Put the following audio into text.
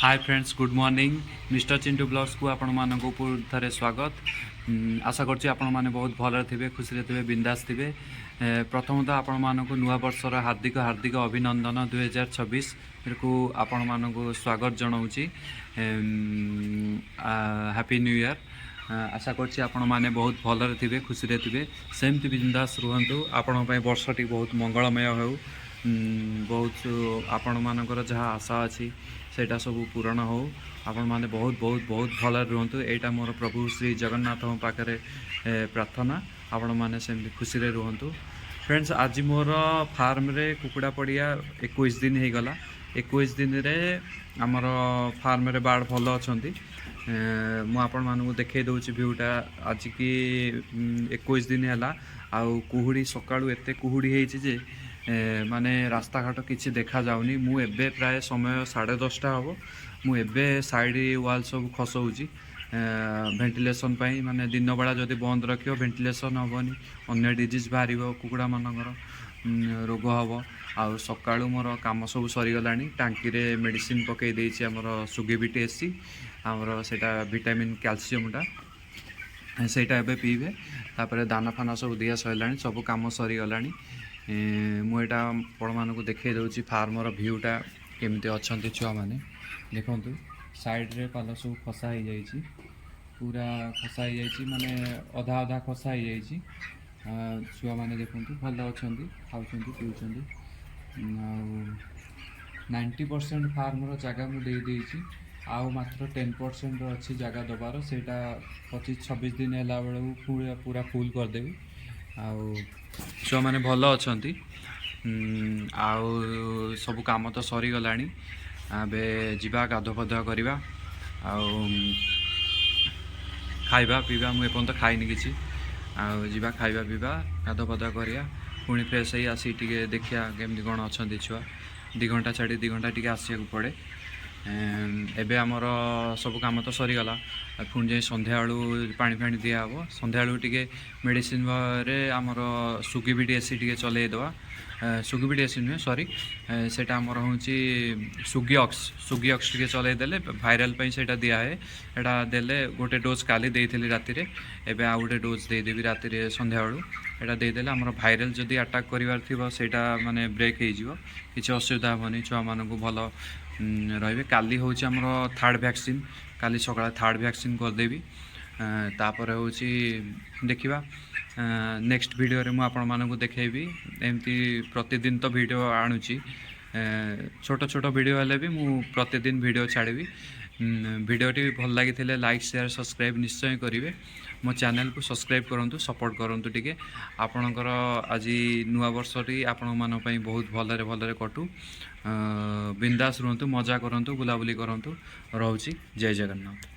Hi friends good morning mister Chintu blogs को आपण मानक थे स्वागत। आशा करछि आपण माने बहुत भल थे खुशी थे बिंदास थे। प्रथमतः आपण मानक नुआ वर्षर हार्दिक हार्दिक अभिनंदन 2026 को आपण मानक स्वागत जनाऊँगी। Happy new year. आशा करछि आपण माने बहुत भल थे खुशी थे सेमती बिंदास रुहतु। आपण वर्षटी बहुत मंगलमय हो। बहुत आपण मानकर जहाँ आशा अच्छी सेटा सब पूरण हो। आपण माने बहुत बहुत बहुत भल रुहतु। एटा मोर प्रभु श्री जगन्नाथ पाखे प्रार्थना आपण माने सेमती खुशी रे रुहतु। फ्रेंड्स आज मोर फार्म रे कुकुड़ा पड़िया 21 दिन हो गला। 21 दिन रे आमर फार्म रे बाड़ भल अच्छी। मु आपण मानू देखे दूसरी भ्यूटा आज की 21 दिन है आउ कुहुड़ी सकाळू एते कुहुड़ी होती जे माने रास्ता घाट किसी देखा जाऊनी। मु एबे प्राय समय 10:30 हम मुझे साइड वाल सब खसौची वेंटिलेशन पाई। माने दिन बेला जदि बंद रख वेंटिलेशन हेनी अन्य डिजीज बाहर कुकुड़ा मानकर रोग हम। आउ सकाळू मोर काम सब सरीगला। टांकी रे मेडिसिन पकई देछि हमर सुगेबिटी एसी हमर सेटा विटामिन कैल्शियमटा सेटा एबे पीबे। तापर दाना फाना सब दिया सैलानी सब काम सरीगला। मुझा आपण मानक देखे दूसरी फार्मर भ्यूटा केमती अच्छा छुआ मैंने देखु साइड रे पाल सब खसा हो जाइए पूरा खसा हो जाइए माने अधा अधा खसा हो जाइए। छुआ मैंने देखु भल अच्छा खाऊँ पीऊँ। 90% फार्मर जगह मुझे आउ मात्र 10% अच्छी जगह दबार सेटा 25-26 दिन है बेलू पूरा फुल करदेवी। आउ छुआ मैंने भल अच्छा आउ सब काम तो सरीगला। आबे जीवा गाधो फधुआ करवा खाइबा पीवा मुझे एपर्तंत खाइनी किसी आवा खाइबा पीवा गाधो फधुआ करिया पुणी फ्रेश ही आसी टिके देखिया केमती कौन अच्छा छुआ। 2 घंटा छाड़ी 2 घंटा टिके आसिया पड़े। एबे आमर सब काम तो सरीगला पुणी जाए संध्या बेलू पानी फाणी दिया हे। संध्या बेलू टिके मेडिसिन रे आमर सुगीबिटी एसी टिके चलईदेवा। सुगीबिटी एसी नुहे सॉरी सेटा आमर हूँ सुगी ऑक्स टिके चलईदेले भाइराल सेटा दिया है। एटा देले गोटे डोज काली देइथिली राति रे एबे आ गोटे डोज देदेवी राति रे संध्या बेलू एटा देदेले आमर भाइराल जदि अटैक करिवार थिबो सेटा माने ब्रेक हो जिवो किछि असुविधा होनी। छुआ मानकु भल रहिबे। काली होछि आमर थर्ड वैक्सीन काली सकाळ थर्ड वैक्सीन करदेवी। तापर होछि देखिबा नेक्स्ट वीडियो रे मु आपण मानकु देखेबी। एमती प्रतिदिन तो वीडियो आणुची छोट छोट वीडियो हेले भी मु प्रतिदिन वीडियो छाड़बी। वीडियोटी भल लगी लाइक शेयर सब्सक्राइब निश्चय करेंगे। मो चैनल को सब्सक्राइब करूँ सपोर्ट करूँ टिके। आपणकर आज नुआ वर्षटी आपण मान बहुत भलरे भलरे कटू। बिंदास रुहतु मजा करूँ बुलाबुली करूँ। रोची जय जगन्नाथ।